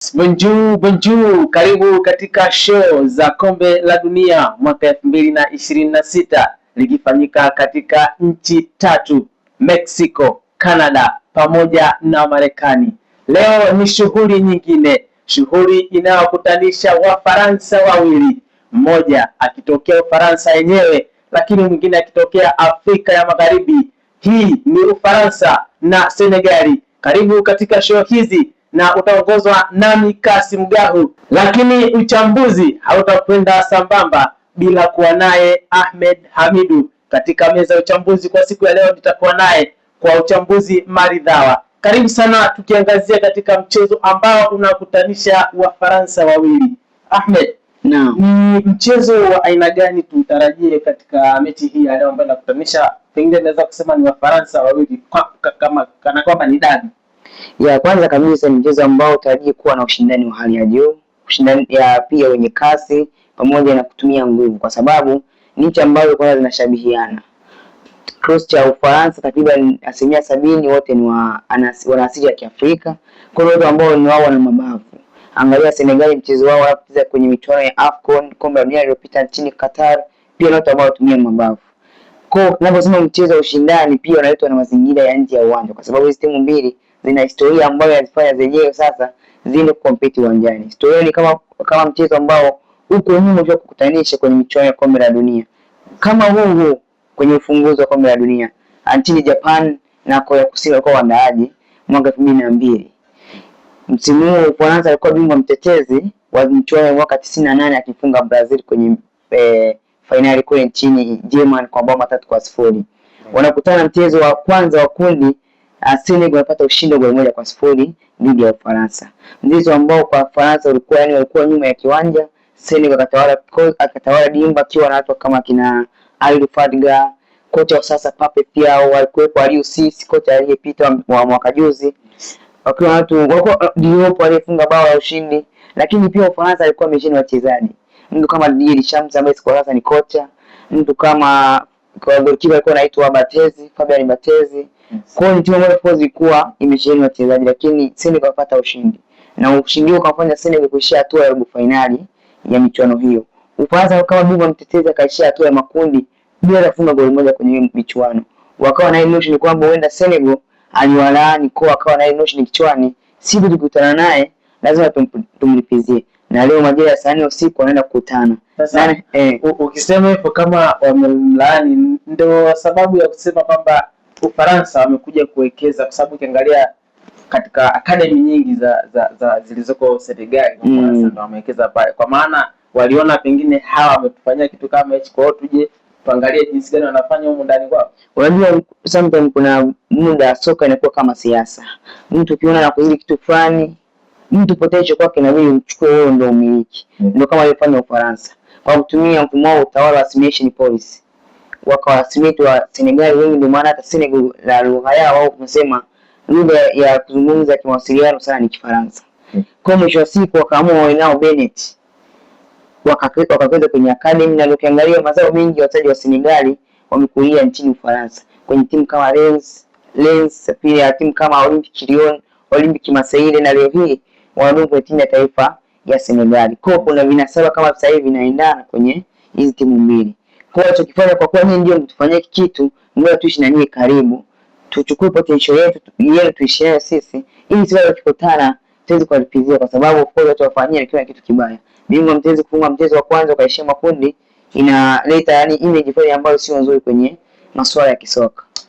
Bonjour, bonjour. Karibu katika show za kombe la dunia mwaka 2026 likifanyika katika nchi tatu: Mexico, Canada pamoja na Marekani. Leo ni shughuli nyingine, shughuli inayokutanisha Wafaransa wawili, mmoja akitokea Ufaransa yenyewe lakini mwingine akitokea Afrika ya Magharibi. Hii ni Ufaransa na Senegali. Karibu katika show hizi na utaongozwa nami Kasim Gahu, lakini uchambuzi hautakwenda sambamba bila kuwa naye Ahmed Hamidu. Katika meza ya uchambuzi kwa siku ya leo nitakuwa naye kwa uchambuzi maridhawa. Karibu sana, tukiangazia katika mchezo ambao unakutanisha Wafaransa wawili. Ahmed, naam, ni mchezo wa aina gani tutarajie katika mechi hii ya leo ambayo inakutanisha, pengine naweza kusema ni Wafaransa wawili kama kana kwamba ni dabi? Ya kwanza kabisa ni mchezo ambao utarajia kuwa na ushindani wa hali ya juu, ushindani pia wenye kasi pamoja na kutumia nguvu, kwa sababu ni nchi ambazo kwanza zinashabihiana. Cross cha Ufaransa takriban 70% wote ni wana asili ya Kiafrika, kwa hiyo watu ambao ni wao wana mabavu. Angalia Senegal, mchezo wao wanacheza kwenye michuano ya AFCON, kombe la dunia iliyopita nchini Qatar, pia watu ambao watumia mabavu. Kwa tunaposema mchezo wa ushindani, pia unaletwa na mazingira ya nje ya uwanja, kwa sababu hizi timu mbili zina historia ambayo yazifanya zenyewe sasa zile compete uwanjani. Historia ni kama mchezo ambao uko nyuma kwa kukutanisha kwenye michuano ya kombe la dunia. Kama huu kwenye ufunguzi wa kombe la dunia, nchini Japan na Korea Kusini walikuwa waandaaji mwaka 2002. Msimu huu Ufaransa alikuwa bingwa mtetezi wa michuano ya mwaka 98 akifunga Brazil kwenye finali kule nchini Germany kwa bao 3-0. Wanakutana mchezo wa kwanza wa kundi, Senegal wanapata ushindi wa 1-0 dhidi ya Ufaransa. Mchezo ambao kwa Ufaransa walikuwa nyuma ya kiwanja, Senegal akatawala dimba akiwa na watu kama kina Aliou Fadiga, kocha wa sasa Pape Thiaw, walikuwepo Aliou Cisse, kocha aliyepita wa mwaka juzi. Wakiwa watu Diop aliyefunga bao la ushindi, lakini pia Ufaransa alikuwa ameshini wachezaji. Mtu kama Didier Deschamps ambaye kwa sasa ni kocha, mtu kama kwa goalkeeper alikuwa anaitwa Batezi, Fabien Batezi. Kwa hiyo timu moja kwa ilikuwa imesheheni wachezaji, lakini Senegal wakapata ushindi. Na ushindi huo ukafanya Senegal kuishia hatua ya robo finali ya michuano hiyo. Ufaransa kama bingwa mtetezi akaishia hatua ya makundi bila kufunga goli moja kwenye michuano. Wakawa na emotion kwamba huenda Senegal aliwalaani, kwa akawa na emotion kichwani, siku tukutana naye lazima tumlipizie. Na leo majira ya saa 4 usiku wanaenda kukutana. Sasa ukisema hivyo kama wamemlaani, ndio sababu ya kusema kwamba Ufaransa wamekuja kuwekeza, kwa sababu ukiangalia katika academy nyingi za zilizoko Senegal, Ufaransa ndio wamewekeza pale, kwa maana waliona pengine hawa wametufanyia kitu kama hicho, kwa hiyo tuje tuangalie jinsi gani wanafanya huko ndani kwao. Unajua sometimes kuna muda soka inakuwa kama siasa. Mtu ukiona na kuzidi kitu fulani, mtu potential kwake na wewe uchukue wewe ndio umiliki. Ndio kama ilifanya Ufaransa kwa kutumia mfumo wa utawala wa assimilation policy. Wakawasimiti wa Senegal wengi, ndio maana hata Senegal la lugha yao au kusema lugha ya kuzungumza kimawasiliano sana ni Kifaransa. Kwa mwisho wa siku wakaamua wao Bennett wakaweza kwenye academy, na ukiangalia mazao mengi wachezaji wa Senegal wamekulia nchini Ufaransa kwenye timu kama Lens, pia timu kama Olympique Lyon, Olympique Marseille, na leo hii wanadumu kwenye timu ya taifa ya Senegal. Kwa kuna vinasaba kama sasa hivi vinaendana kwenye hizi timu mbili. Kwa hiyo tukifanya kwa kuwa nyinyi ndio mtufanyie kitu, ngoja tuishi na nyinyi karibu, tuchukue potential yetu yeye tuishie sisi, ili sisi tukikutana tuweze kuwalipizia, kwa sababu kwa watu wafanyia kila kitu kibaya. Bingwa mtezi kufunga mchezo wa kwanza ukaishia makundi, inaleta yani image fulani ambayo sio nzuri kwenye masuala ya kisoka.